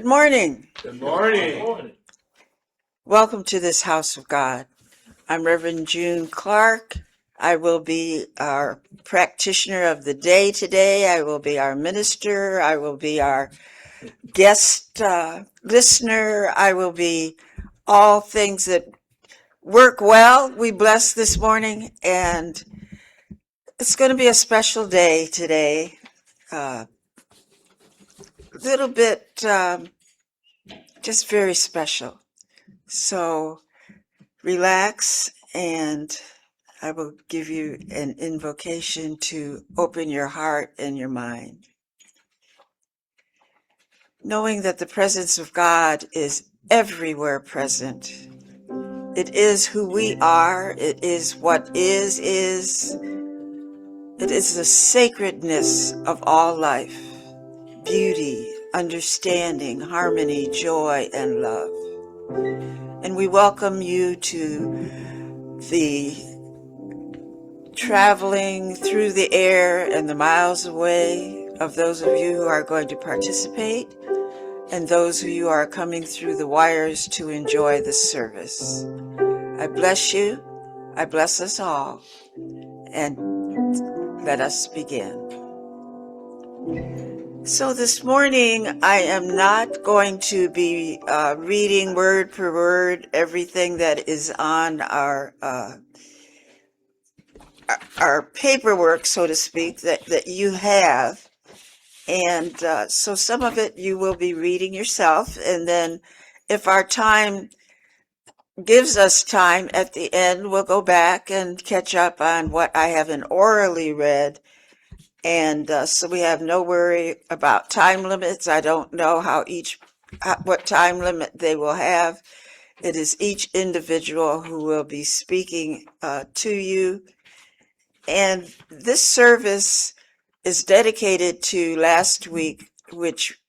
Good morning. Good morning. Welcome to this house of God. I'm Reverend June Clark. I will be our practitioner of the day today. I will be our minister. I will be our guest listener. I will be all things that work well. We bless this morning, and it's going to be a special day today. A little bit just very special. So relax, and I will give you an invocation to open your heart and your mind. Knowing that the presence of God is everywhere present. It is who we are. It is what is. It is the sacredness of all life. Beauty, understanding, harmony, joy, and love. And we welcome you to the traveling through the air and the miles away of those of you who are going to participate and those of you who are coming through the wires to enjoy the service. I bless you. I bless us all. And let us begin. So this morning, I am not going to be reading word per word everything that is on our paperwork, so to speak, that you have. And so some of it you will be reading yourself. And then if our time gives us time at the end, we'll go back and catch up on what I haven't orally read. And so we have no worry about time limits. I don't know what time limit they will have. It is each individual who will be speaking to you. And this service is dedicated to last week, which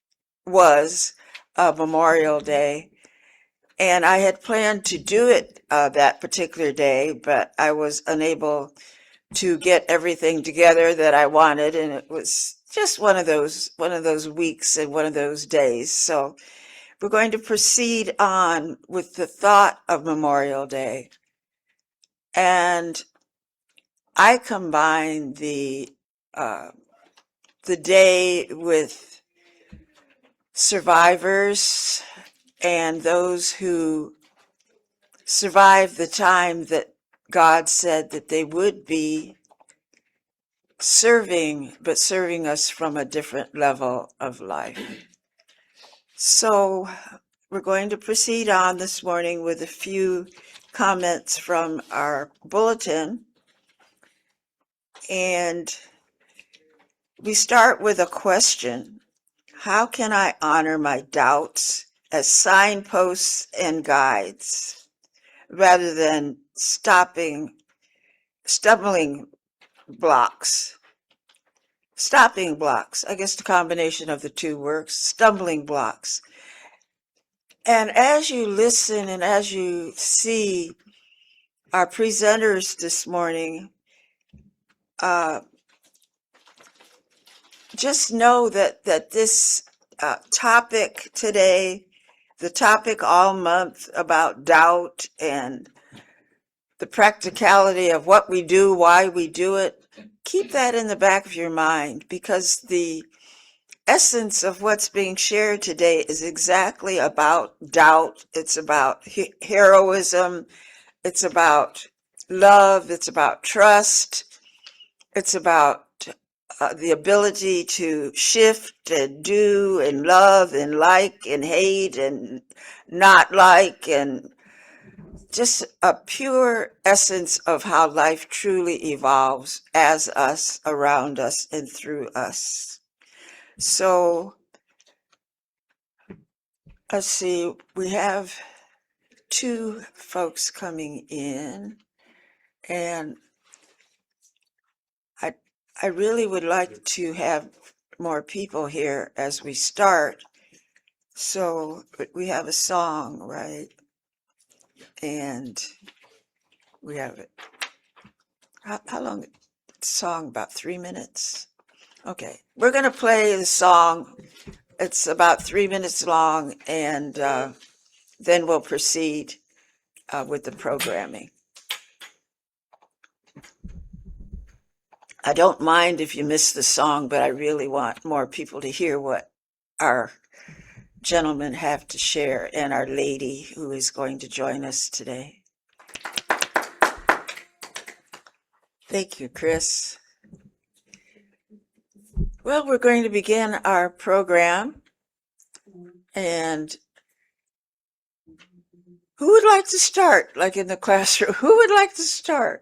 was Memorial Day. And I had planned to do it that particular day, but I was unable to get everything together that I wanted, and it was just one of those weeks and one of those days. So we're going to proceed on with the thought of Memorial Day. And I combine the day with survivors and those who survived the time that God said that they would be serving, but serving us from a different level of life. So we're going to proceed on this morning with a few comments from our bulletin. And we start with a question. How can I honor my doubts as signposts and guides rather than stopping blocks? Stopping blocks, I guess the combination of the two works, stumbling blocks. And as you listen and as you see our presenters this morning, just know that this topic today, the topic all month about doubt and the practicality of what we do, why we do it, keep that in the back of your mind, because the essence of what's being shared today is exactly about doubt. It's about heroism. It's about love. It's about trust. It's about the ability to shift and do and love and like and hate and not like, and just a pure essence of how life truly evolves as us, around us, and through us. So let's see, we have two folks coming in, and I really would like to have more people here as we start. So we have a song, right? And we have it. How long? Song about 3 minutes. Okay, we're going to play the song It's about 3 minutes long, and then we'll proceed with the programming. I don't mind if you miss the song, but I really want more people to hear what our gentlemen have to share and our lady who is going to join us today. Thank you, Chris. Well, we're going to begin our program, and who would like to start, like in the classroom? Who would like to start?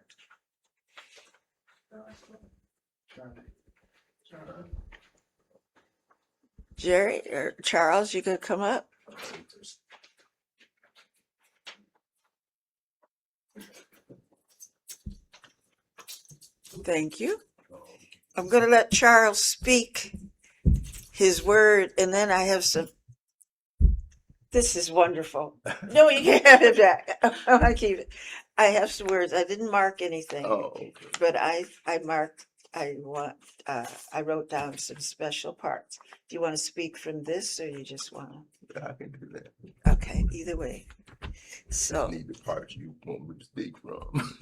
Jerry or Charles, you could come up. Thank you. I'm going to let Charles speak his word, and then I have some. This is wonderful. No, you can't have it back. I keep it. I have some words. I didn't mark anything, Okay. but I marked. I wrote down some special parts. Do you want to speak from this, or you just want to? I can do that. Okay, either way. So I need the parts you want me to speak from.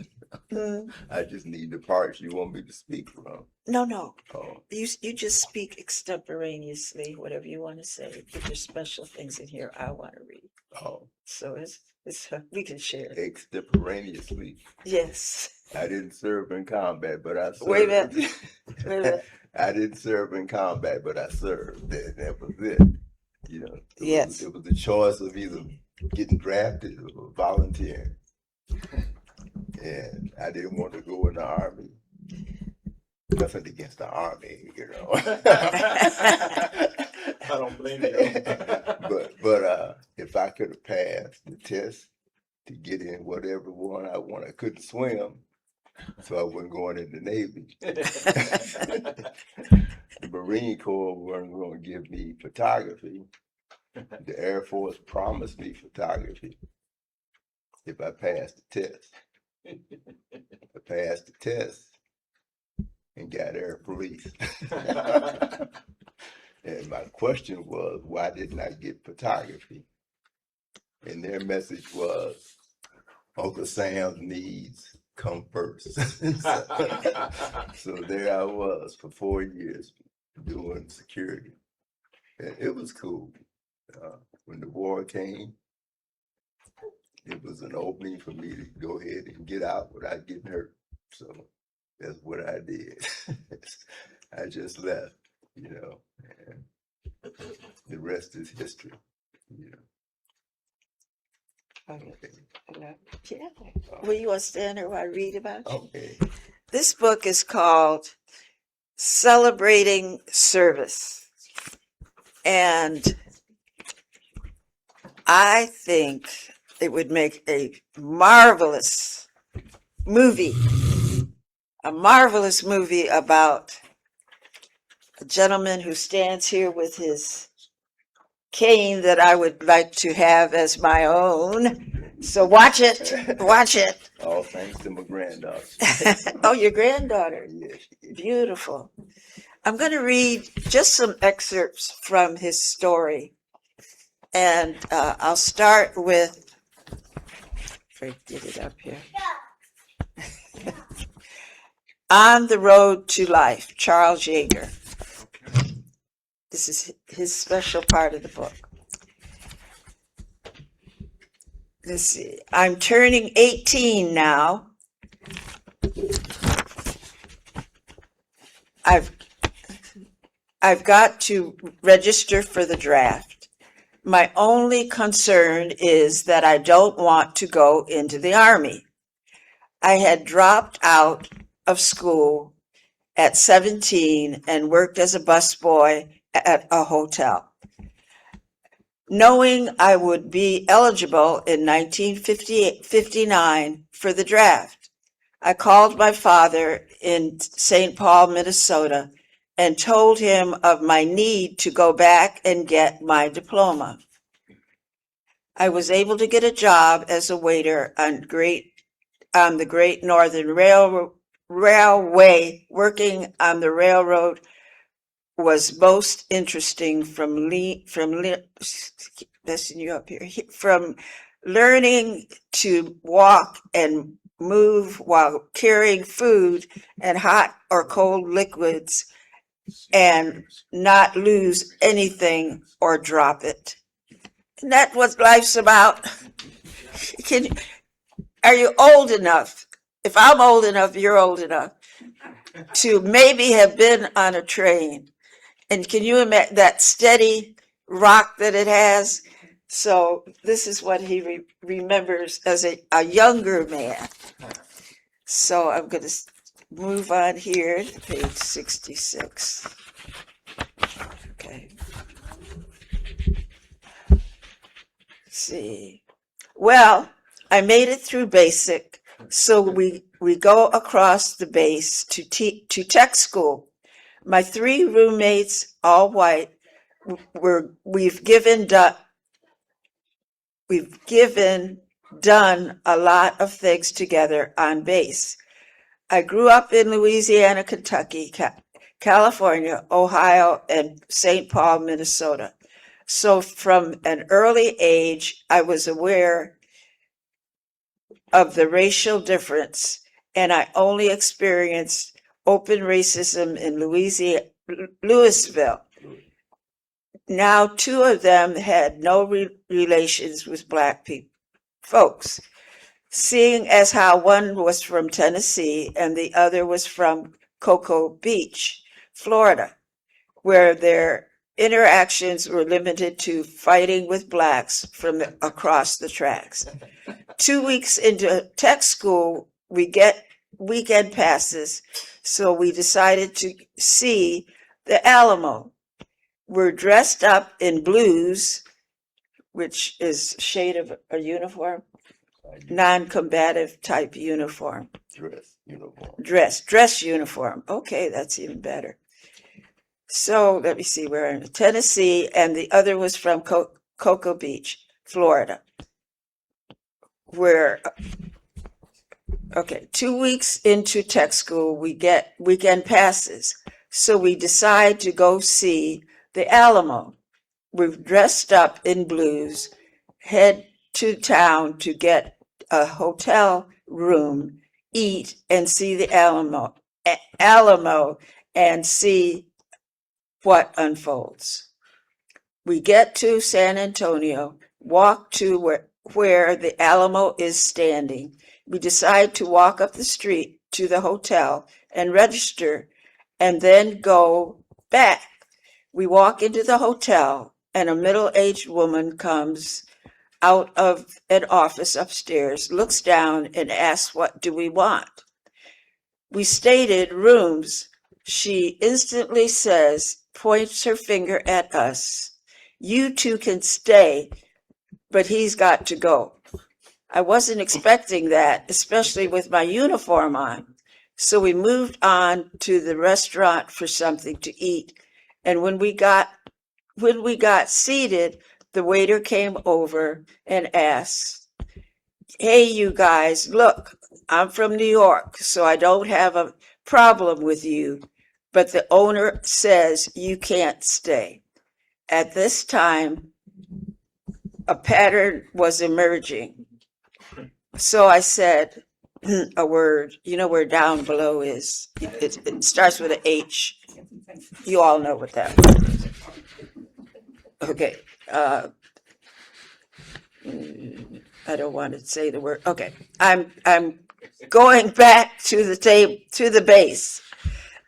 mm, I just need the parts you want me to speak from. no. Oh, You just speak extemporaneously, whatever you want to say. But there's special things in here I want to read. oh, So it's we can share. extemporaneously. Yes. I didn't serve in combat, but I served. Wait a minute. Wait a minute. I didn't serve in combat, but I served. That was it. You know, Yes. it was a choice of either getting drafted or volunteering. And I didn't want to go in the Army. Nothing against the Army, you know. I don't blame you. but if I could have passed the test to get in whatever one I want, I couldn't swim, so I wasn't going in the Navy. The Marine Corps weren't going to give me photography. The Air Force promised me photography if I passed the test. I passed the test and got air police. And my question was, why didn't I get photography? And their message was, Uncle Sam's needs come first. So there I was for 4 years doing security. And it was cool. When the war came, it was an opening for me to go ahead and get out without getting hurt. So that's what I did. I just left, you know, and the rest is history, you know. Okay. Yeah. Will you want to stand there while I read about it? Okay. This book is called Celebrating Service. And I think it would make a marvelous movie about a gentleman who stands here with his cane that I would like to have as my own. So watch it. All thanks to my granddaughter. Oh, your granddaughter. Yeah, she is. Beautiful. I'm going to read just some excerpts from his story. And I'll start with, if I get it up here. On the Road to Life, Charles Yeager. This is his special part of the book. Let's see. I'm turning 18 now. I've got to register for the draft. My only concern is that I don't want to go into the Army. I had dropped out of school at 17 and worked as a busboy at a hotel. Knowing I would be eligible in 1959 for the draft, I called my father in St. Paul, Minnesota, and told him of my need to go back and get my diploma. I was able to get a job as a waiter on the Great Northern Railway, working on the railroad was most interesting messing you up here, from learning to walk and move while carrying food and hot or cold liquids and not lose anything or drop it. And that's what life's about. Are you old enough? If I'm old enough, you're old enough to maybe have been on a train. And can you imagine that steady rock that it has? So this is what he remembers as a younger man. So I'm going to move on here to page 66. Okay. Let's see. Well, I made it through basic, so we go across the base to tech school. My 3 roommates, all white, we've done a lot of things together on base. I grew up in Louisiana, Kentucky, California, Ohio, and St. Paul, Minnesota. So from an early age, I was aware of the racial difference, and I only experienced open racism in Louisville. Now 2 of them had no relations with black folks, seeing as how one was from Tennessee and the other was from Cocoa Beach, Florida, where their interactions were limited to fighting with blacks from across the tracks. 2 weeks into tech school, we get weekend passes, so we decided to see the Alamo. We're dressed up in blues, which is shade of a uniform, non-combative type uniform. Dress uniform. Okay, that's even better. So let me see, we're in Tennessee, and the other was from Cocoa Beach, Florida. Okay, 2 weeks into tech school, we get weekend passes. So we decide to go see the Alamo. We're dressed up in blues, head to town to get a hotel room, eat, and see the Alamo and see what unfolds. We get to San Antonio, walk to where the Alamo is standing. We decide to walk up the street to the hotel and register and then go back. We walk into the hotel and a middle-aged woman comes out of an office upstairs, looks down and asks, "What do we want?" We stated rooms. She instantly says, points her finger at us, "You 2 can stay, but he's got to go." I wasn't expecting that, especially with my uniform on. So we moved on to the restaurant for something to eat. And when we got seated, the waiter came over and asked, "Hey, you guys, look, I'm from New York, so I don't have a problem with you, but the owner says you can't stay." At this time, a pattern was emerging. So I said a word, you know where down below is. It starts with an H. You all know what that is. Okay. I don't want to say the word. Okay. I'm going back to the base.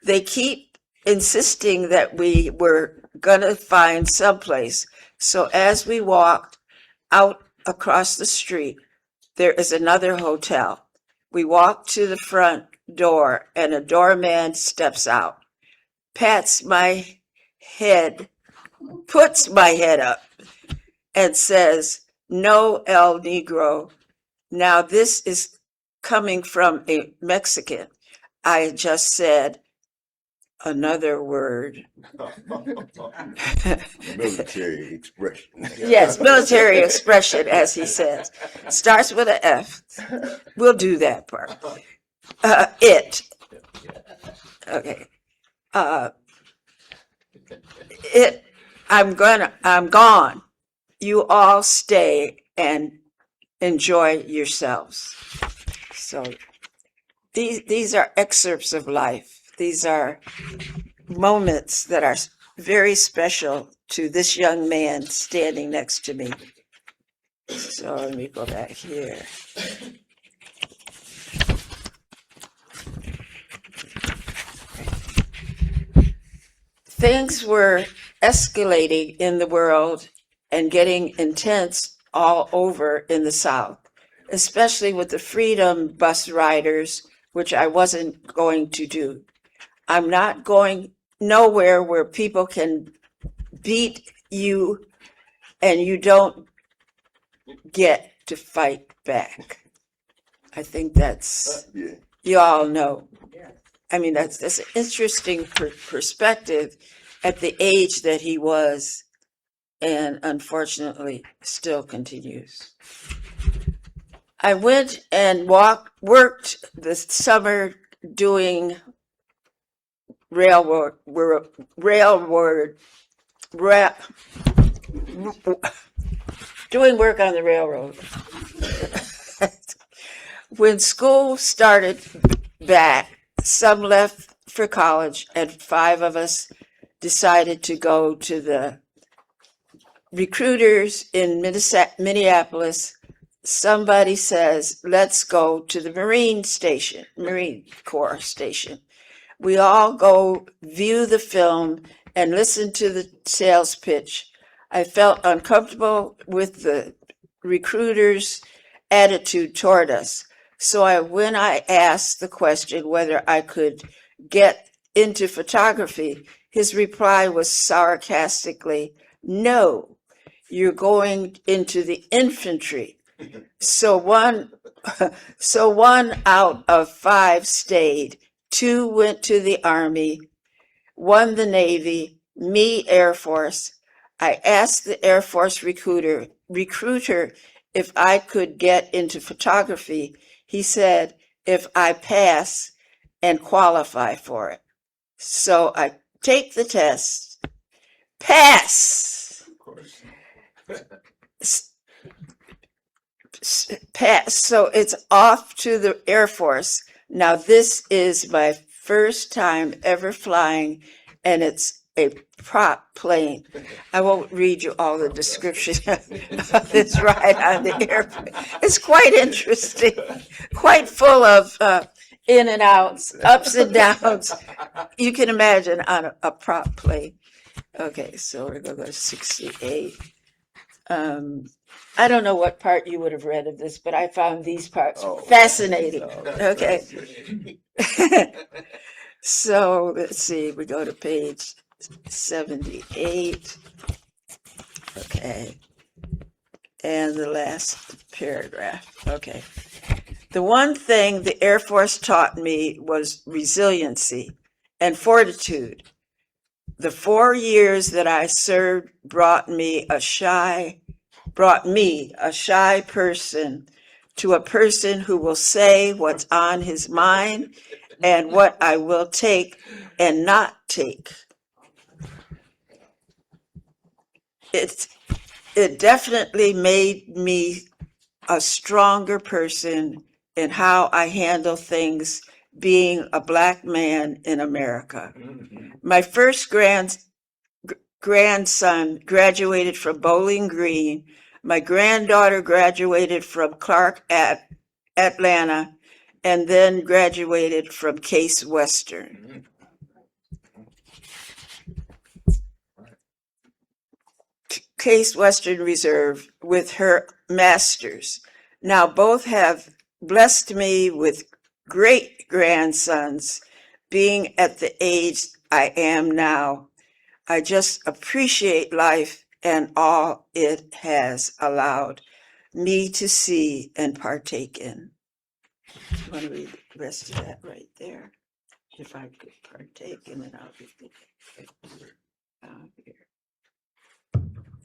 They keep insisting that we were gonna find someplace. So as we walked out across the street, there is another hotel. We walk to the front door and a doorman steps out, pats my head, puts my head up and says, "No El Negro." Now this is coming from a Mexican. I just said another word. Military expression. Yes, military expression, as he says. Starts with an F. We'll do that part. It. Okay. I'm gone. You all stay and enjoy yourselves. So these are excerpts of life. These are moments that are very special to this young man standing next to me. So let me go back here. Things were escalating in the world and getting intense all over in the South, especially with the freedom bus riders, which I wasn't going to do. I'm not going nowhere where people can beat you and you don't get to fight back. I think that's, Yeah. you all know. I mean, that's an interesting perspective at the age that he was, and unfortunately still continues. I went and worked this summer doing railroad, doing work on the railroad. When school started back, some left for college, and 5 of us decided to go to the recruiters in Minneapolis. Somebody says, let's go to the Marine Corps station. We all go view the film and listen to the sales pitch. I felt uncomfortable with the recruiter's attitude toward us. So when I asked the question whether I could get into photography, his reply was sarcastically, no, you're going into the infantry. So one out of 5 stayed. 2 went to the Army, 1 the Navy, me Air Force. I asked the Air Force recruiter if I could get into photography. He said if I pass and qualify for it. So I take the test, pass. Of course. Pass. So it's off to the Air Force. Now, this is my first time ever flying, and it's a prop plane. I won't read you all the description of this ride on the airplane. It's quite interesting, quite full of in and outs, ups and downs. You can imagine on a prop plane. Okay, so we're going to go to 68. I don't know what part you would have read of this, but I found these parts Oh, fascinating. no, Okay. that's So let's see, we go to page 78. Okay. And the last paragraph. Okay. The one thing the Air Force taught me was resiliency and fortitude. The 4 years that I served brought me a shy person to a person who will say what's on his mind and what I will take and not take. It definitely made me a stronger person in how I handle things being a Black man in America. My first grandson graduated from Bowling Green. My granddaughter graduated from Clark at Atlanta, and then graduated from Case Western. Case Western Reserve with her masters. Now both have blessed me with great grandsons. Being at the age I am now, I just appreciate life and all it has allowed me to see and partake in. You want to read the rest of that right there? If I could partake in it, I'll read it. Here.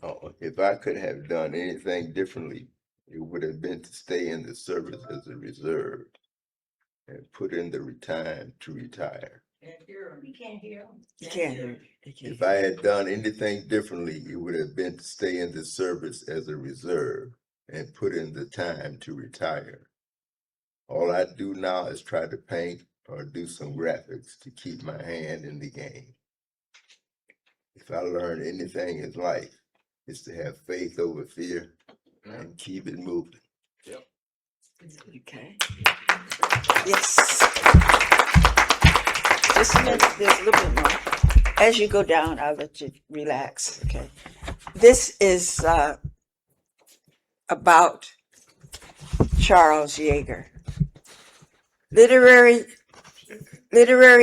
Oh, if I could have done anything differently, it would have been to stay in the service as a reserve and put in the time to retire. You can't hear. You can't If hear. I had done anything differently, it would have been to stay in the service as a reserve and put in the time to retire. All I do now is try to paint or do some graphics to keep my hand in the game. If I learned anything in life, it's to have faith over fear and keep it moving. Okay. Yes. Just a minute. There's a little bit more. As you go down, I'll let you relax. Okay. This is about Charles Yeager. Literary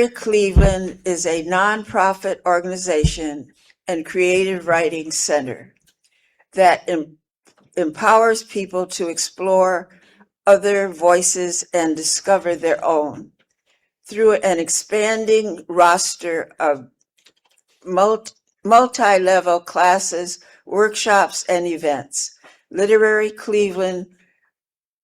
Cleveland is a nonprofit organization and creative writing center that empowers people to explore other voices and discover their own through an expanding roster of multi-level classes, workshops, and events. Literary Cleveland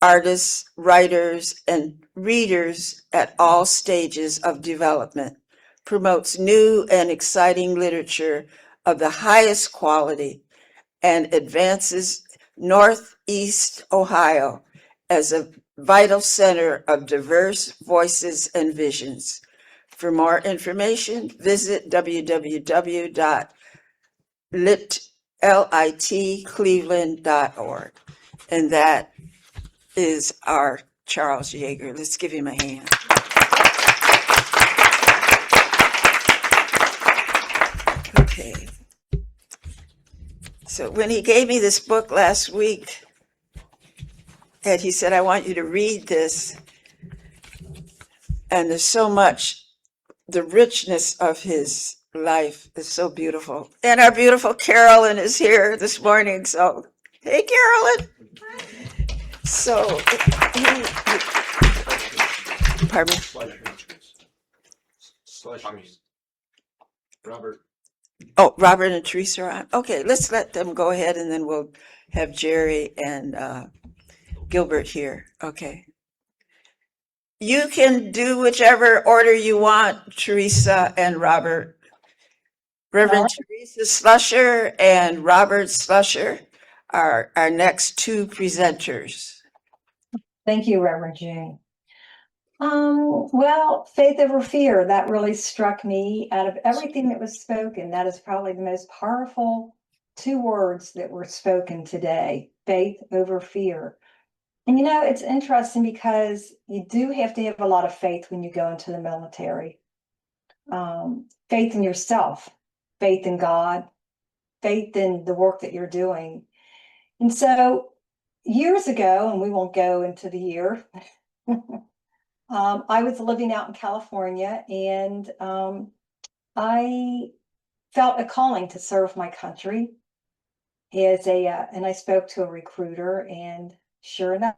artists, writers, and readers at all stages of development promotes new and exciting literature of the highest quality and advances Northeast Ohio as a vital center of diverse voices and visions. For more information, visit www.litcleveland.org. And that is our Charles Yeager. Let's give him a hand. Okay. So when he gave me this book last week, and he said, I want you to read this, and there's so much, the richness of his life is so beautiful. And our beautiful Carolyn is here this morning. So, hey, Carolyn. So, pardon me? Robert. Oh, Robert and Teresa are on. Okay, let's let them go ahead and then we'll have Jerry and Gilbert here. Okay. You can do whichever order you want, Teresa and Robert. Reverend Teresa Slusher and Robert Slusher are our next two presenters. Thank you, Reverend June. Well, faith over fear, that really struck me. Out of everything that was spoken, that is probably the most powerful two words that were spoken today, faith over fear. And you know, it's interesting because you do have to have a lot of faith when you go into the military. Faith in yourself, faith in God, faith in the work that you're doing. And so years ago, and we won't go into the year, I was living out in California, and I felt a calling to serve my country as and I spoke to a recruiter, and sure enough,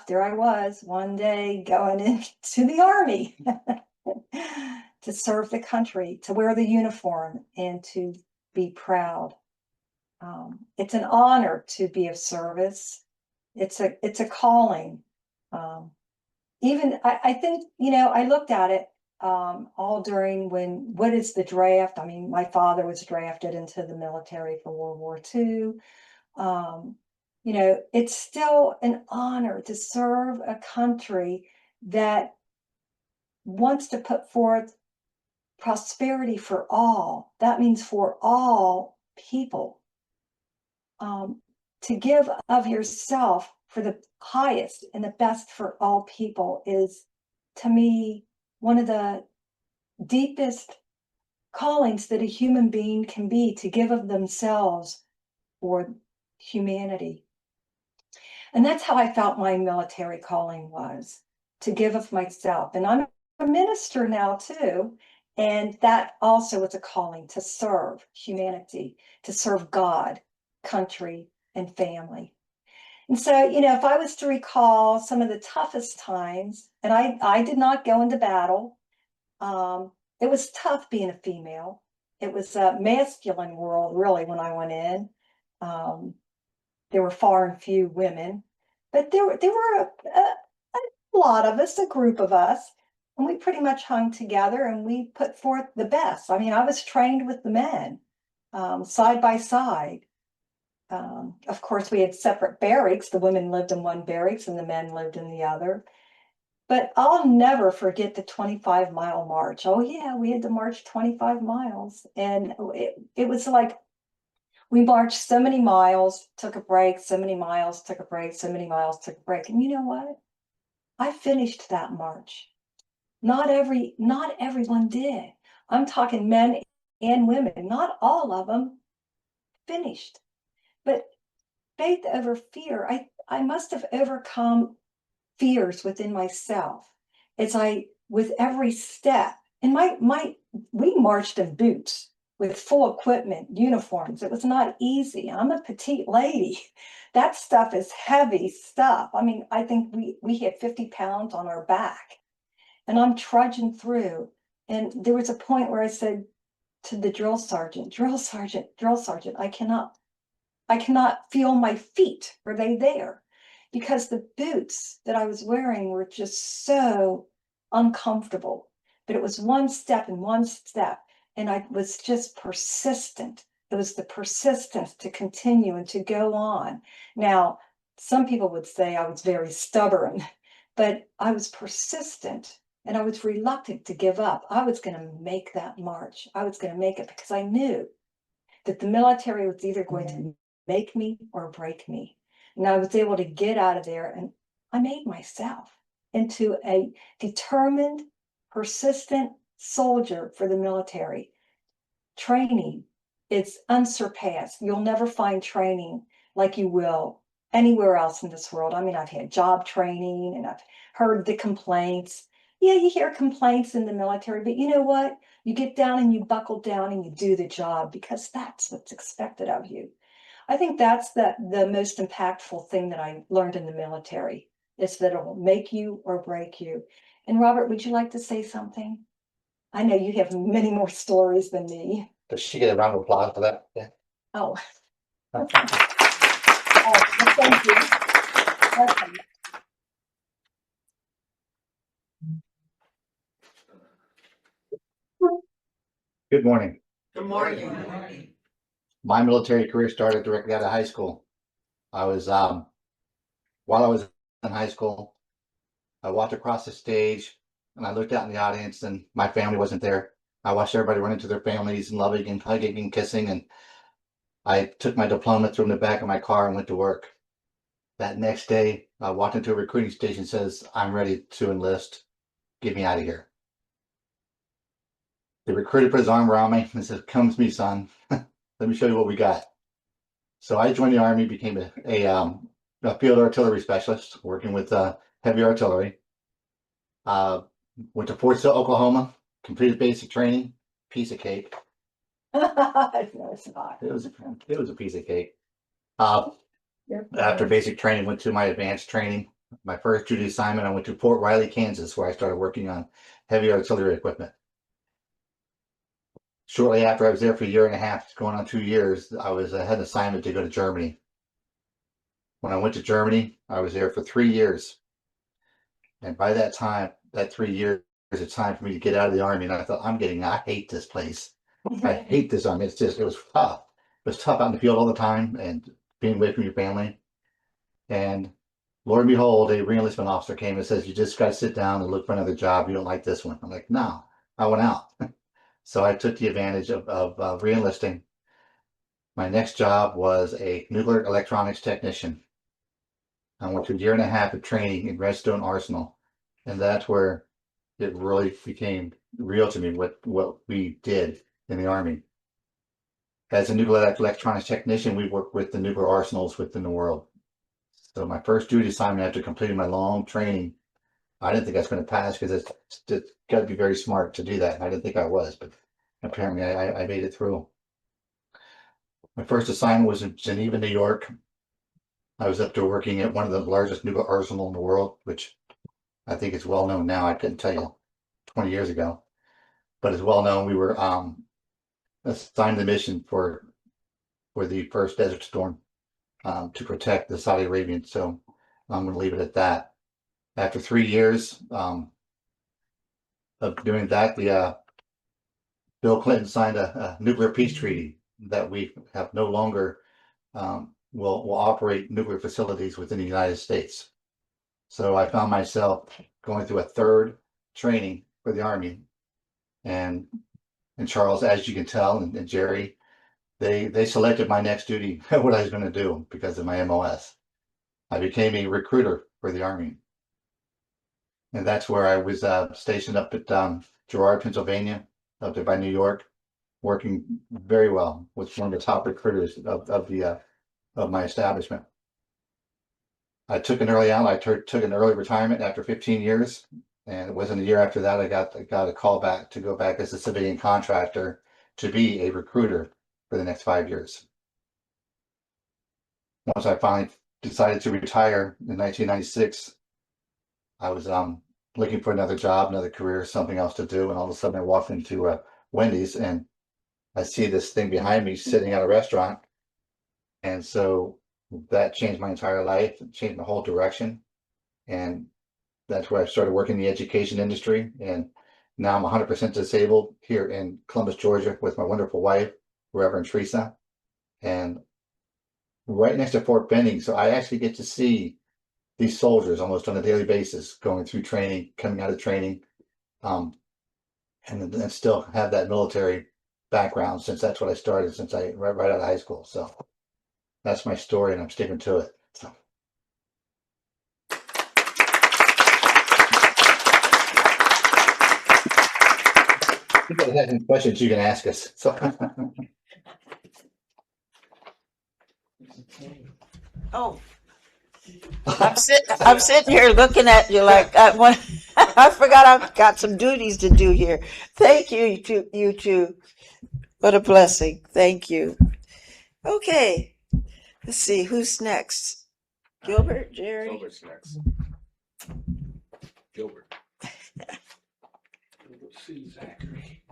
there I was one day going into the Army to serve the country, to wear the uniform, and to be proud. It's an honor to be of service. It's a calling. Even I think, you know, I looked at it all during what is the draft? I mean, my father was drafted into the military for World War II. You know, it's still an honor to serve a country that wants to put forth prosperity for all. That means for all people. To give of yourself for the highest and the best for all people is, to me, one of the deepest callings that a human being can be, to give of themselves for humanity. And that's how I felt my military calling was, to give of myself. And I'm a minister now too. And that also is a calling, to serve humanity, to serve God, country, and family. And so, you know, if I was to recall some of the toughest times, and I did not go into battle, it was tough being a female. It was a masculine world, really, when I went in. There were far and few women, but there were a lot of us, a group of us. And we pretty much hung together and we put forth the best. I mean, I was trained with the men, side by side. Of course, we had separate barracks. The women lived in one barracks and the men lived in the other. But I'll never forget the 25-mile march. Oh, yeah, we had to march 25 miles. And it was like we marched so many miles, took a break, so many miles, took a break, so many miles, took a break. And you know what? I finished that march. Not everyone did. I'm talking men and women. Not all of them finished. But faith over fear, I must have overcome fears within myself as with every step. And we marched in boots with full equipment, uniforms. It was not easy. I'm a petite lady. That stuff is heavy stuff. I mean, I think we had 50 pounds on our back, and I'm trudging through. And there was a point where I said to the drill sergeant, drill sergeant, drill sergeant, I cannot feel my feet. Were they there? Because the boots that I was wearing were just so uncomfortable. But it was one step and one step. And I was just persistent. It was the persistence to continue and to go on. Now, some people would say I was very stubborn, but I was persistent and I was reluctant to give up. I was going to make that march. I was going to make it because I knew that the military was either going to make me or break me. And I was able to get out of there, and I made myself into a determined, persistent soldier for the military. Training is unsurpassed. You'll never find training like you will anywhere else in this world. I mean, I've had job training and I've heard the complaints. Yeah, you hear complaints in the military, but you know what? You get down and you buckle down and you do the job because that's what's expected of you. I think that's the most impactful thing that I learned in the military is that it will make you or break you. And Robert, would you like to say something? I know you have many more stories than me. Does she get a round of applause for that? Yeah. Oh. Oh, well, thank you. Okay. Good morning. Good morning. My military career started directly out of high school. I was, while I was in high school, I walked across the stage and I looked out in the audience and my family wasn't there. I watched everybody run into their families and loving and hugging and kissing. And I took my diploma, threw it in the back of my car and went to work. That next day, I walked into a recruiting station and says, I'm ready to enlist. Get me out of here. The recruiter put his arm around me and said, come with me, son. Let me show you what we got. So I joined the Army, became a field artillery specialist, working with heavy artillery. Went to Fort Sill, Oklahoma, completed basic training, piece of cake. No, it's not. It was a piece of cake. You're After fine. basic training, went to my advanced training. My first duty assignment, I went to Fort Riley, Kansas, where I started working on heavy artillery equipment. Shortly after I was there for a year and a half, going on 2 years, I had an assignment to go to Germany. When I went to Germany, I was there for 3 years. And by that time, that 3 years, it's time for me to get out of the Army. And I thought, I hate this place. I hate this Army. It was tough. It was tough out in the field all the time and being away from your family. And Lord and behold, a reenlistment officer came and says, you just got to sit down and look for another job. You don't like this one. I'm like, no, I went out. So I took the advantage of reenlisting. My next job was a nuclear electronics technician. I went through a year and a half of training in Redstone Arsenal, and that's where it really became real to me what we did in the Army. As a nuclear electronics technician, we worked with the nuclear arsenals within the world. So my first duty assignment after completing my long training, I didn't think I was going to pass because it's got to be very smart to do that. And I didn't think I was, but apparently I made it through. My first assignment was in Geneva, New York. I was up to working at one of the largest nuclear arsenal in the world, which I think is well known now. I couldn't tell you 20 years ago, but it's well known. We were assigned the mission for the first Desert Storm to protect the Saudi Arabians. So I'm going to leave it at that. After 3 years, of doing that, Bill Clinton signed a nuclear peace treaty that we have no longer will operate nuclear facilities within the United States. So I found myself going through a third training for the Army, and Charles, as you can tell, and Jerry, they selected my next duty, what I was going to do because of my MOS. I became a recruiter for the Army, and that's where I was stationed up at Girard, Pennsylvania, up there by New York, working very well with one of the top recruiters of my establishment. I took an early out. I took an early retirement after 15 years, and it wasn't a year after that I got a call back to go back as a civilian contractor to be a recruiter for the next 5 years. Once I finally decided to retire in 1996, I was looking for another job, another career, something else to do, and all of a sudden I walked into Wendy's and I see this thing behind me sitting at a restaurant, and so that changed my entire life, changed my whole direction, and that's where I started working in the education industry. And now I'm 100% disabled here in Columbus, Georgia, with my wonderful wife, Reverend Teresa, and right next to Fort Benning. So I actually get to see these soldiers almost on a daily basis, going through training, coming out of training, and still have that military background, since that's what I started since right out of high school. So that's my story, and I'm sticking to it. So. If you guys have any questions, you can ask us. So. Oh, I'm sitting here looking at you like I forgot I've got some duties to do here. Thank you, you two. What a blessing. Thank you. Okay, let's see who's next. Gilbert, Jerry. Gilbert's next. Gilbert. Let's see, Zachary.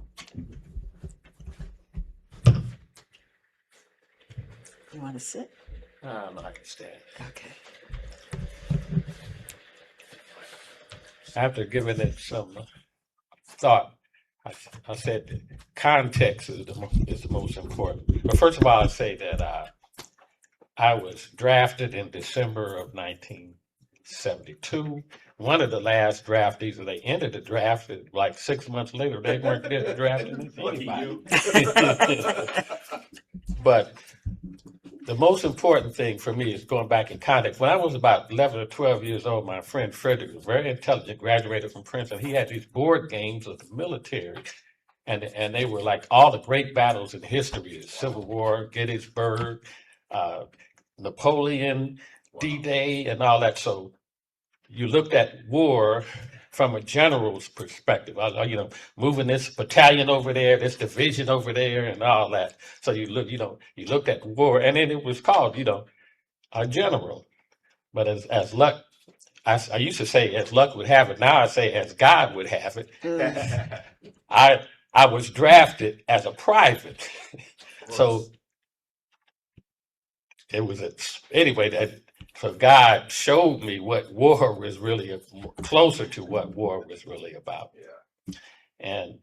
You want to sit? No, I can stand. Okay. After giving it some thought, I said context is the most important. But first of all, I say that I was drafted in December of 1972. One of the last draftees, they ended the draft like 6 months later. They weren't getting drafted with anybody. But the most important thing for me is going back in context. When I was about 11 or 12 years old, my friend Frederick was very intelligent, graduated from Princeton. He had these board games of the military, and they were like all the great battles in history: the Civil War, Gettysburg, Napoleon, D-Day, and all that. So you looked at war from a general's perspective, moving this battalion over there, this division over there, and all that. So you looked at war, and then it was called, a general. But as luck, I used to say as luck would have it. Now I say as God would have it. I was drafted as a private, so it was anyway. So God showed me what war was really closer to what war was really about. Yeah. And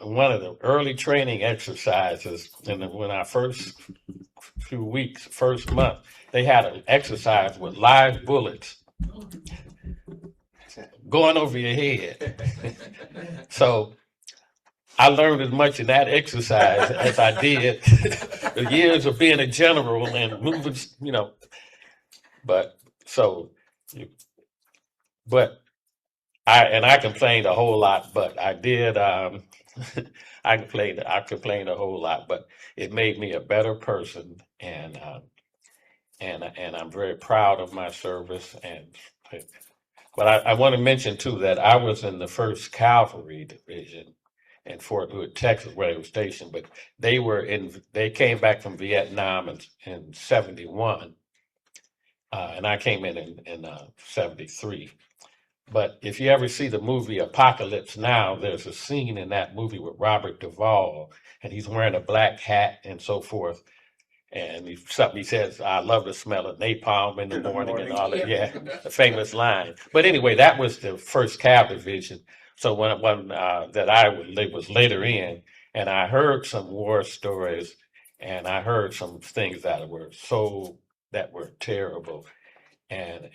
one of the early training exercises, when I first month, they had an exercise with live bullets going over your head. So I learned as much in that exercise as I did the years of being a general and moving, But I complained a whole lot, but I did. I complained a whole lot, but it made me a better person, and I'm very proud of my service. But I want to mention too that I was in the 1st Cavalry Division in Fort Hood, Texas, where they were stationed. But they came back from Vietnam in 71, and I came in 73. But if you ever see the movie Apocalypse Now, there's a scene in that movie with Robert Duvall, and he's wearing a black hat and so forth. And he says, "I love the smell of napalm in the morning," and all that. Yeah, the famous line. But anyway, that was the 1st Cav Division. So when that I was later in, and I heard some war stories, and I heard some things that were terrible. And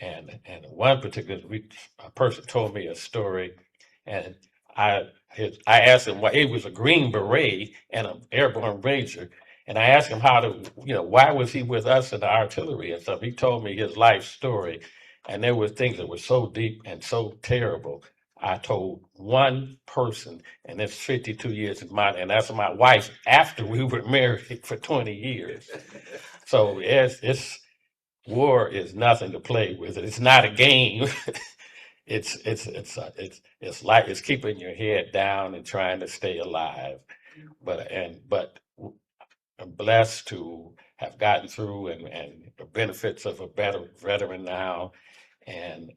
one particular week, a person told me a story, and I asked him why he was a Green Beret and an airborne ranger, and I asked him why was he with us in the artillery and stuff. He told me his life story, and there were things that were so deep and so terrible. I told one person, and it's 52 years in mine, and that's my wife after we were married for 20 years. So it's war is nothing to play with. It's not a game. It's like it's keeping your head down and trying to stay alive. But I'm blessed to have gotten through and the benefits of a better veteran now, and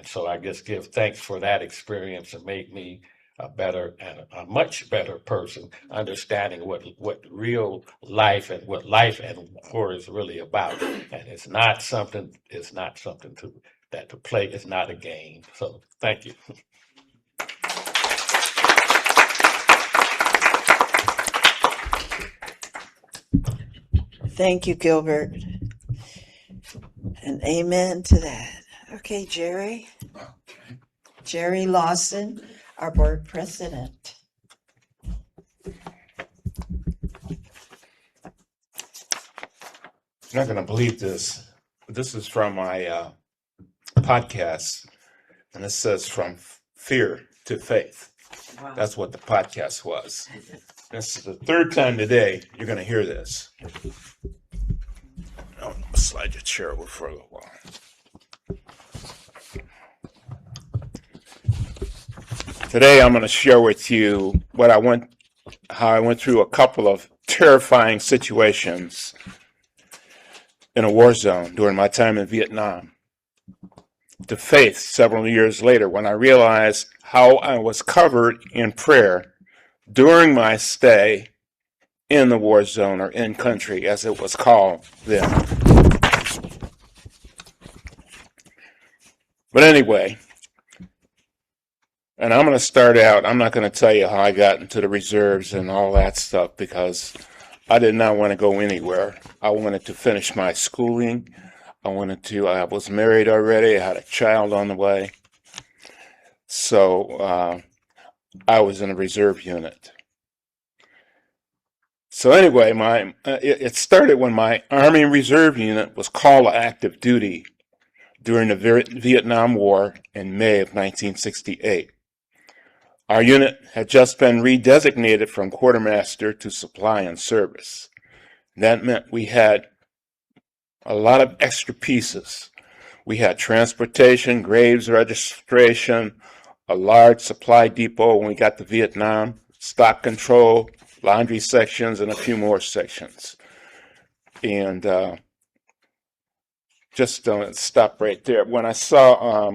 so I just give thanks for that experience and made me a better and a much better person, understanding what real life and what life and war is really about. And it's not something to play. It's not a game. So thank you. Thank you, Gilbert. And amen to that. Okay, Jerry. Jerry Lawson, our board president. You're not going to believe this. This is from my podcast, and it says from fear to faith. Wow. That's what the podcast was. This is the third time today you're going to hear this. I'm going to slide your chair over for a little while. Today I'm going to share with you how I went through a couple of terrifying situations in a war zone during my time in Vietnam. To faith several years later when I realized how I was covered in prayer during my stay in the war zone, or in country as it was called then. But anyway, and I'm going to start out, I'm not going to tell you how I got into the reserves and all that stuff, because I did not want to go anywhere. I wanted to finish my schooling. I was married already. I had a child on the way. So I was in a reserve unit. So anyway, it started when my Army Reserve unit was called to active duty during the Vietnam War in May of 1968. Our unit had just been redesignated from quartermaster to supply and service. That meant we had a lot of extra pieces. We had transportation, graves registration, a large supply depot when we got to Vietnam, stock control, laundry sections, and a few more sections. And just stop right there. When I saw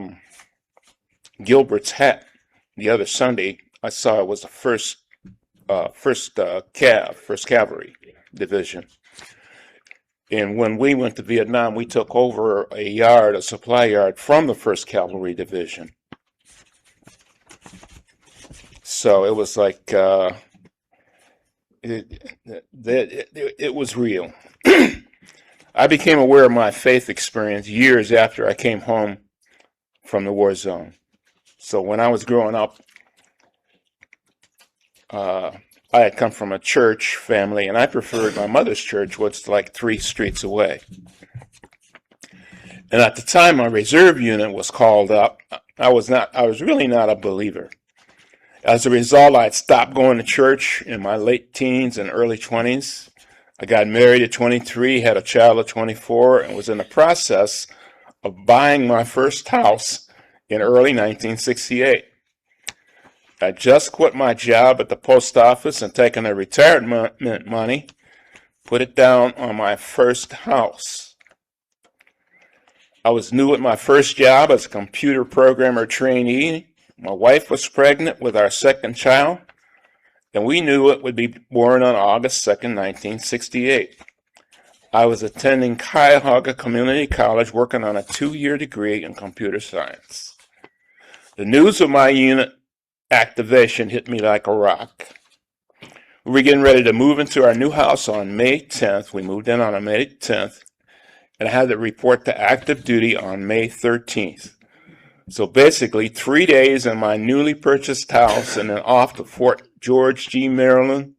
Gilbert's hat the other Sunday, I saw it was the first Cavalry Division. And when we went to Vietnam, we took over a supply yard from the 1st Cavalry Division. So it was like, it was real. I became aware of my faith experience years after I came home from the war zone. So when I was growing up, I had come from a church family, and I preferred my mother's church, which was like 3 streets away. And at the time my reserve unit was called up, I was really not a believer. As a result, I had stopped going to church in my late teens and early 20s. I got married at 23, had a child at 24, and was in the process of buying my first house in early 1968. I just quit my job at the post office and taken the retirement money, put it down on my first house. I was new at my first job as a computer programmer trainee. My wife was pregnant with our second child, and we knew it would be born on August 2nd, 1968. I was attending Cuyahoga Community College working on a 2-year degree in computer science. The news of my unit activation hit me like a rock. We were getting ready to move into our new house on May 10th. We moved in on May 10th, and I had to report to active duty on May 13th. So basically, 3 days in my newly purchased house and then off to Fort George G, Maryland,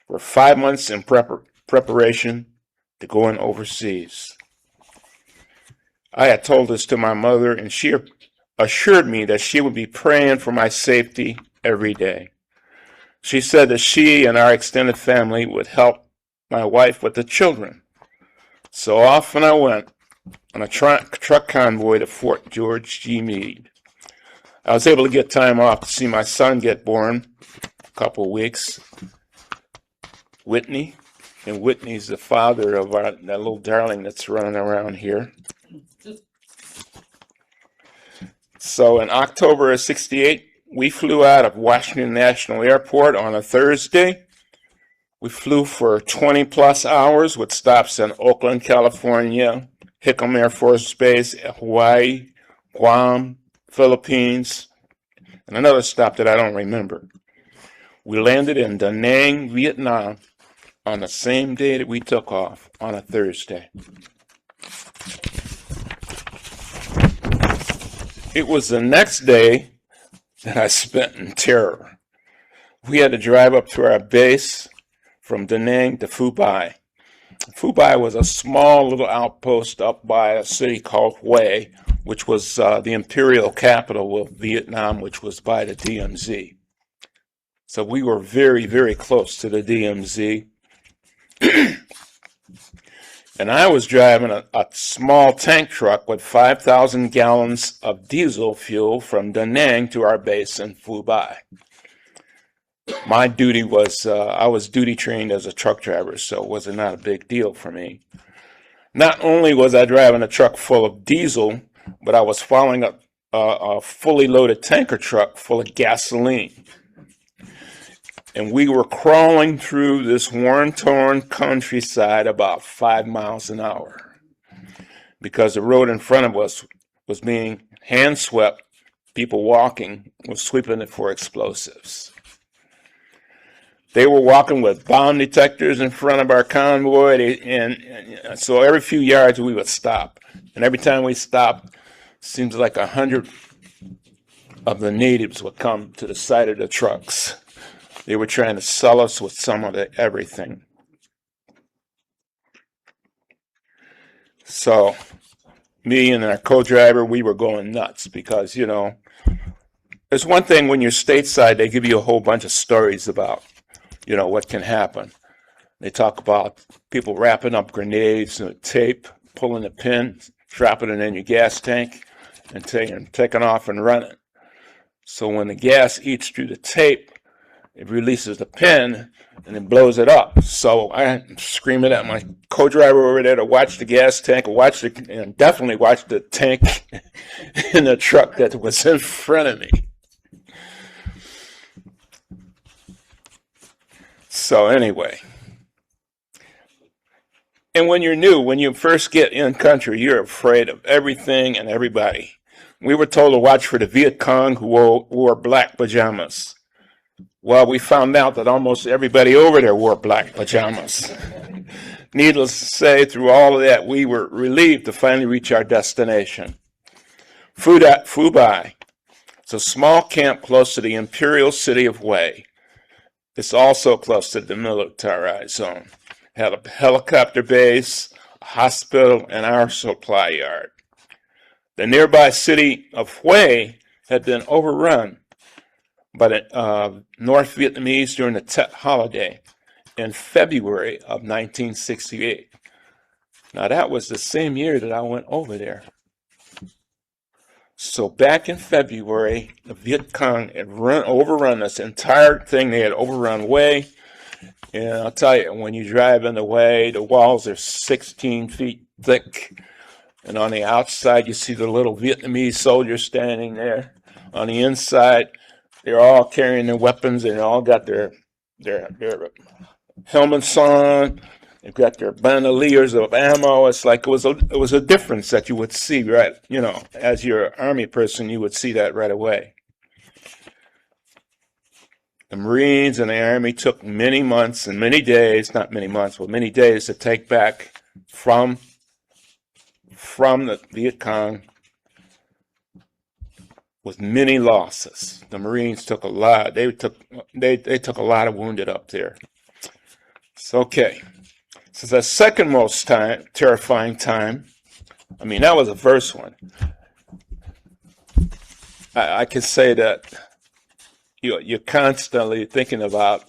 for 5 months in preparation to going overseas. I had told this to my mother, and she assured me that she would be praying for my safety every day. She said that she and our extended family would help my wife with the children. So off and I went on a truck convoy to Fort George G. Meade. I was able to get time off to see my son get born a couple of weeks, Whitney, and Whitney's the father of that little darling that's running around here. So in October of '68, we flew out of Washington National Airport on a Thursday. We flew for 20 plus hours with stops in Oakland, California, Hickam Air Force Base, Hawaii, Guam, Philippines, and another stop that I don't remember. We landed in Da Nang, Vietnam on the same day that we took off, on a Thursday. It was the next day that I spent in terror. We had to drive up to our base from Da Nang to Phu Bai. Phu Bai was a small little outpost up by a city called Hue, which was the imperial capital of Vietnam, which was by the DMZ. So we were very, very close to the DMZ. And I was driving a small tank truck with 5,000 gallons of diesel fuel from Da Nang to our base in Phu Bai. My duty was, I was duty trained as a truck driver, so it was not a big deal for me. Not only was I driving a truck full of diesel, but I was following a fully loaded tanker truck full of gasoline. And we were crawling through this worn-torn countryside about 5 miles an hour because the road in front of us was being hand-swept. People walking were sweeping it for explosives. They were walking with bomb detectors in front of our convoy, and so every few yards we would stop. And every time we stopped, seems like 100 of the natives would come to the side of the trucks. They were trying to sell us with some of everything. So me and our co-driver, we were going nuts because, you know, there's one thing when you're stateside, they give you a whole bunch of stories about, you know, what can happen. They talk about people wrapping up grenades and tape, pulling a pin, dropping it in your gas tank, and taking off and running. So when the gas eats through the tape, it releases the pin and it blows it up. So I'm screaming at my co-driver over there to watch the gas tank, and definitely watch the tank in the truck that was in front of me. So anyway, and when you're new, when you first get in country, you're afraid of everything and everybody. We were told to watch for the Viet Cong who wore black pajamas. Well, we found out that almost everybody over there wore black pajamas. Needless to say, through all of that, we were relieved to finally reach our destination. Phu Bai. It's a small camp close to the imperial city of Hue. It's also close to the militarized zone. It had a helicopter base, a hospital, and our supply yard. The nearby city of Hue had been overrun by the North Vietnamese during the Tet holiday in February of 1968. Now that was the same year that I went over there. So back in February, the Viet Cong had overrun this entire thing. They had overrun Hue. And I'll tell you, when you drive in the Hue, the walls are 16 feet thick. And on the outside, you see the little Vietnamese soldiers standing there. On the inside, they're all carrying their weapons, and they all got their helmets on. They've got their bandoliers of ammo. It's like it was a difference that you would see, right? You know, as you're an army person, you would see that right away. The Marines and the Army took many months and many days, not many months, but many days to take back from the Viet Cong with many losses. The Marines took a lot. They took a lot of wounded up there. So, okay. So the second most terrifying time, I mean, that was the first one. I can say that you're constantly thinking about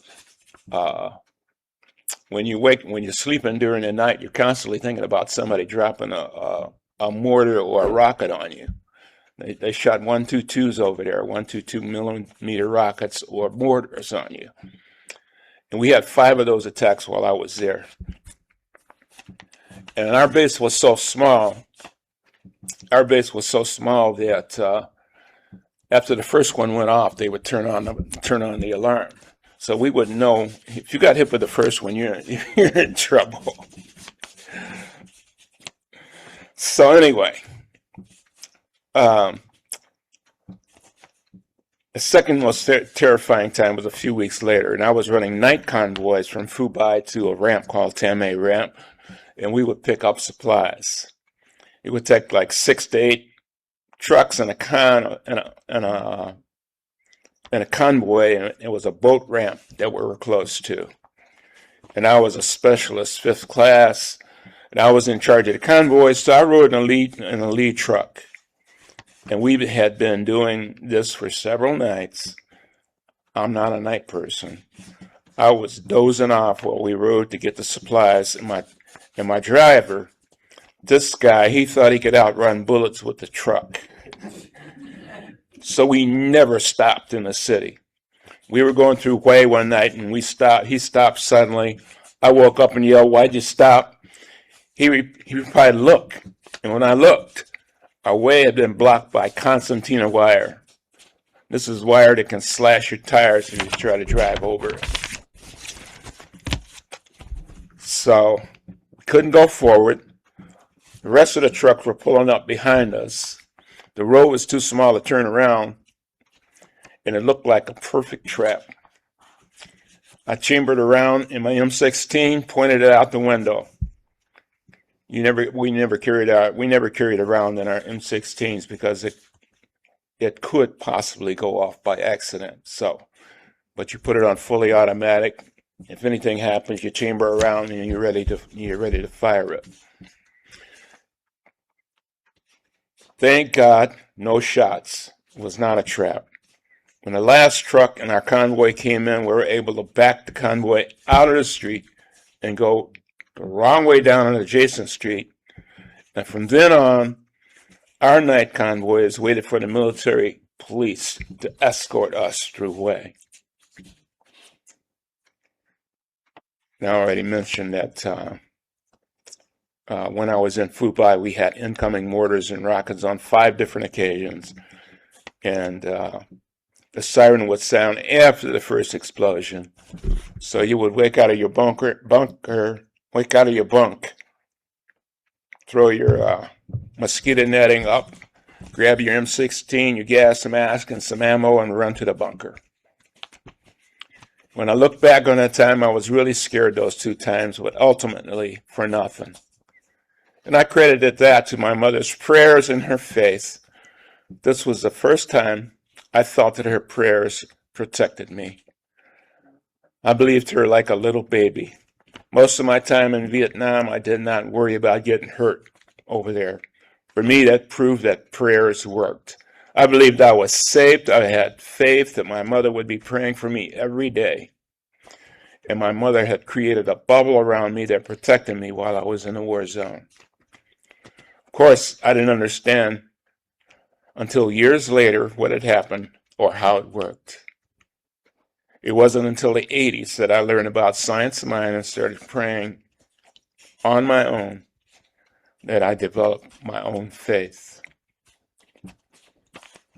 when you're sleeping during the night, you're constantly thinking about somebody dropping a mortar or a rocket on you. They shot 122s over there, 122 millimeter rockets or mortars on you. And we had 5 of those attacks while I was there. And our base was so small. That after the first one went off, they would turn on the alarm. So we would know if you got hit with the first one, you're in trouble. So anyway, the second most terrifying time was a few weeks later, and I was running night convoys from Phu to a ramp called Tamay Ramp, and we would pick up supplies. It would take like 6 to 8 trucks and a convoy, and it was a boat ramp that we were close to. And I was a specialist, 5th class, and I was in charge of the convoy, so I rode in a lead truck. And we had been doing this for several nights. I'm not a night person. I was dozing off while we rode to get the supplies, and my driver, this guy, he thought he could outrun bullets with the truck. So we never stopped in the city. We were going through Hue one night, and we stopped. He stopped suddenly. I woke up and yelled, "Why'd you stop?" He replied, "Look." And when I looked, our way had been blocked by concertina wire. This is wire that can slash your tires if you try to drive over it. So we couldn't go forward. The rest of the trucks were pulling up behind us. The road was too small to turn around, and it looked like a perfect trap. I chambered around in my M16, pointed it out the window. We never carried around in our M16s because it could possibly go off by accident. So, but you put it on fully automatic. If anything happens, you chamber around and you're ready to fire it. Thank God, no shots. It was not a trap. When the last truck and our convoy came in, we were able to back the convoy out of the street and go the wrong way down an adjacent street. And from then on, our night convoys waited for the military police to escort us through Hue. Now, I already mentioned that when I was in Phu, we had incoming mortars and rockets on 5 different occasions. And the siren would sound after the first explosion. So you would wake out of your bunk, throw your mosquito netting up, grab your M16, your gas mask, and some ammo, and run to the bunker. When I look back on that time, I was really scared those 2 times, but ultimately for nothing. And I credited that to my mother's prayers and her faith. This was the first time I thought that her prayers protected me. I believed her like a little baby. Most of my time in Vietnam, I did not worry about getting hurt over there. For me, that proved that prayers worked. I believed I was saved. I had faith that my mother would be praying for me every day. And my mother had created a bubble around me that protected me while I was in a war zone. Of course, I didn't understand until years later what had happened or how it worked. It wasn't until the 80s that I learned about science of mind and started praying on my own that I developed my own faith.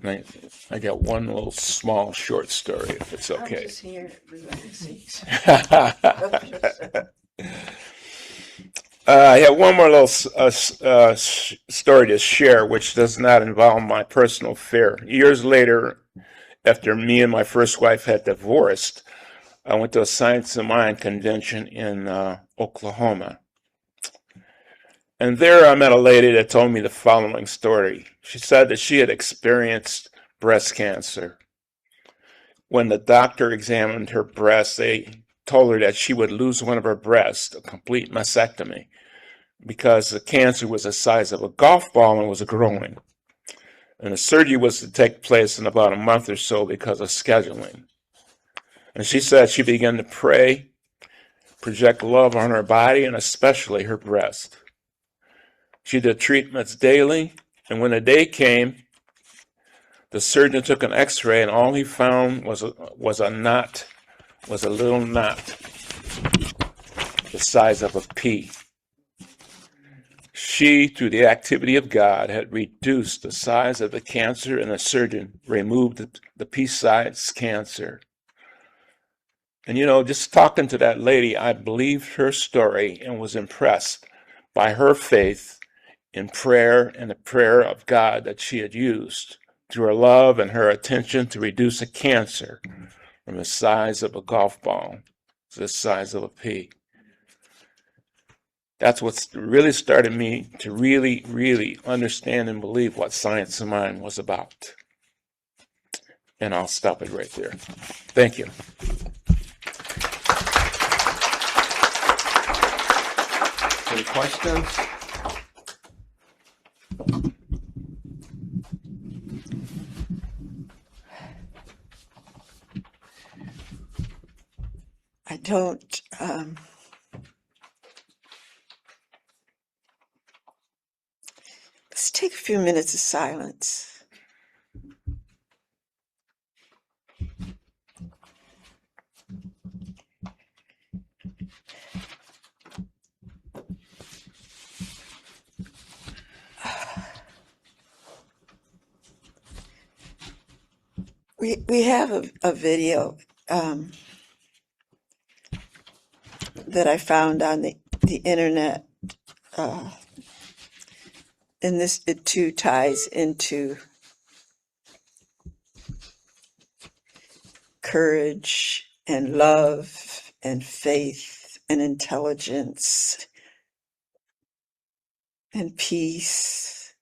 And I got one little small short story, if it's okay. I'm just here relaxing. I have one more little story to share, which does not involve my personal fear. Years later, after me and my first wife had divorced, I went to a Science of Mind convention in Oklahoma. And there I met a lady that told me the following story. She said that she had experienced breast cancer. When the doctor examined her breast, they told her that she would lose one of her breasts, a complete mastectomy, because the cancer was the size of a golf ball and was growing. And the surgery was to take place in about a month or so because of scheduling. And she said she began to pray, project love on her body, and especially her breast. She did treatments daily, and when the day came, the surgeon took an x-ray, and all he found was a knot, was a little knot the size of a pea. She, through the activity of God, had reduced the size of the cancer, and the surgeon removed the pea-sized cancer. And just talking to that lady, I believed her story and was impressed by her faith in prayer and the prayer of God that she had used through her love and her attention to reduce a cancer from the size of a golf ball to the size of a pea. That's what really started me to really, really understand and believe what Science of Mind was about. And I'll stop it right there. Thank you. Any questions? I don't, let's take a few minutes of silence. We have a video that I found on the internet, and it too ties into courage and love and faith and intelligence and peace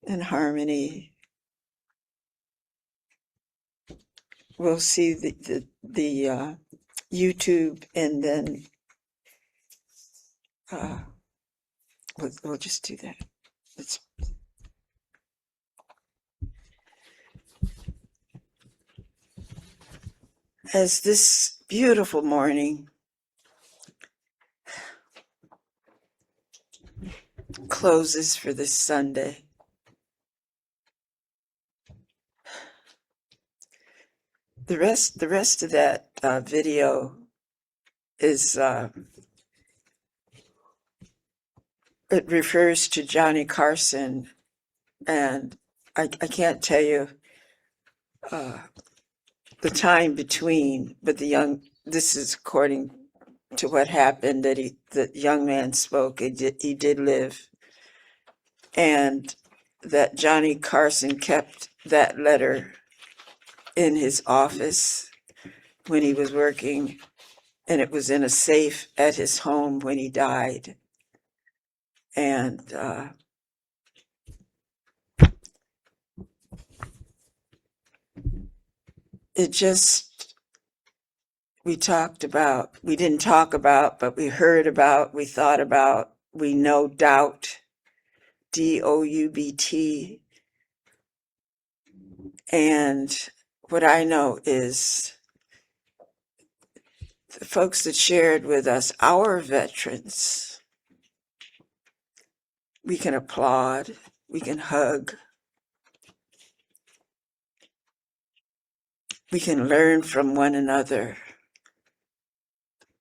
and harmony. We'll see the YouTube, and then we'll just do that. As this beautiful morning closes for this Sunday, the rest of that video is it refers to Johnny Carson, and I can't tell you the time between, but this is according to what happened, that the young man spoke. He did live, and that Johnny Carson kept that letter in his office when he was working, and it was in a safe at his home when he died. And it just, we didn't talk about, but we heard about, we thought about, we know doubt, DOUBT. And what I know is the folks that shared with us, our veterans, we can applaud, we can hug, we can learn from one another.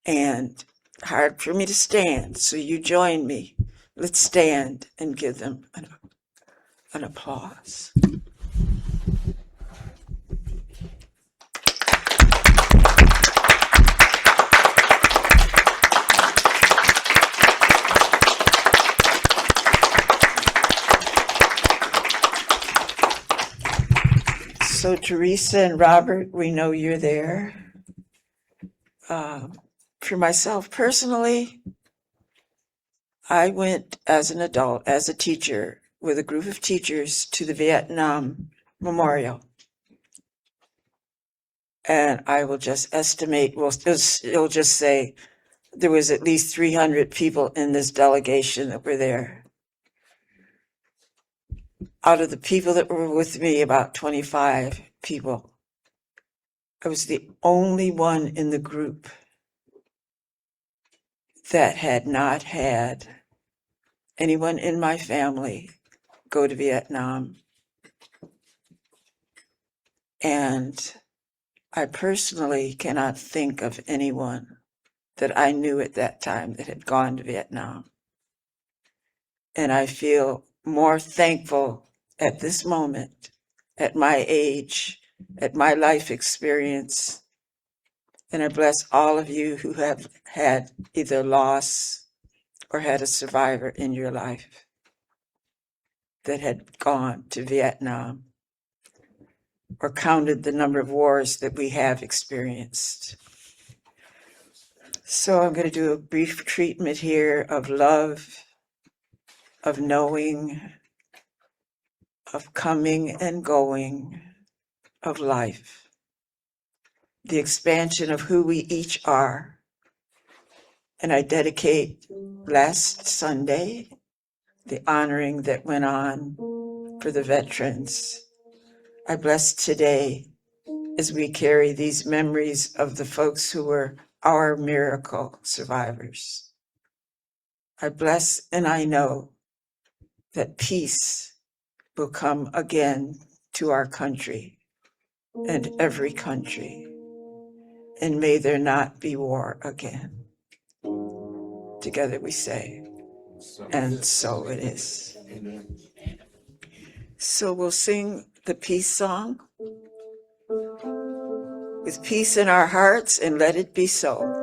And hard for me to stand, so you join me. Let's stand and give them an applause. So Teresa and Robert, we know you're there. For myself personally, I went as an adult, as a teacher, with a group of teachers to the Vietnam Memorial. And I will just estimate, well, it'll just say there was at least 300 people in this delegation that were there. Out of the people that were with me, about 25 people, I was the only one in the group that had not had anyone in my family go to Vietnam. And I personally cannot think of anyone that I knew at that time that had gone to Vietnam. And I feel more thankful at this moment, at my age, at my life experience. And I bless all of you who have had either loss or had a survivor in your life that had gone to Vietnam or counted the number of wars that we have experienced. So I'm going to do a brief treatment here of love, of knowing, of coming and going, of life, the expansion of who we each are. And I dedicate last Sunday, the honoring that went on for the veterans. I bless today as we carry these memories of the folks who were our miracle survivors. I bless and I know that peace will come again to our country and every country. And may there not be war again. Together we say, and so it is. So we'll sing the peace song with peace in our hearts, and let it be so.